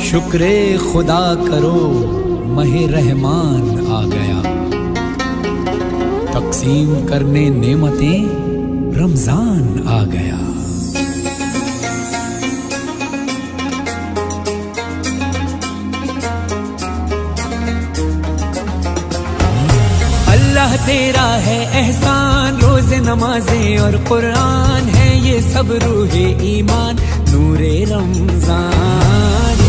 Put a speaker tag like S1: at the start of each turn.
S1: शुक्रे खुदा करो महे रहमान आ गया, तकसीम करने नेमतें रमजान आ गया। अल्लाह तेरा है एहसान, रोज़े नमाजें और कुरान है ये सब रूहे ईमान, नूरे रमजान।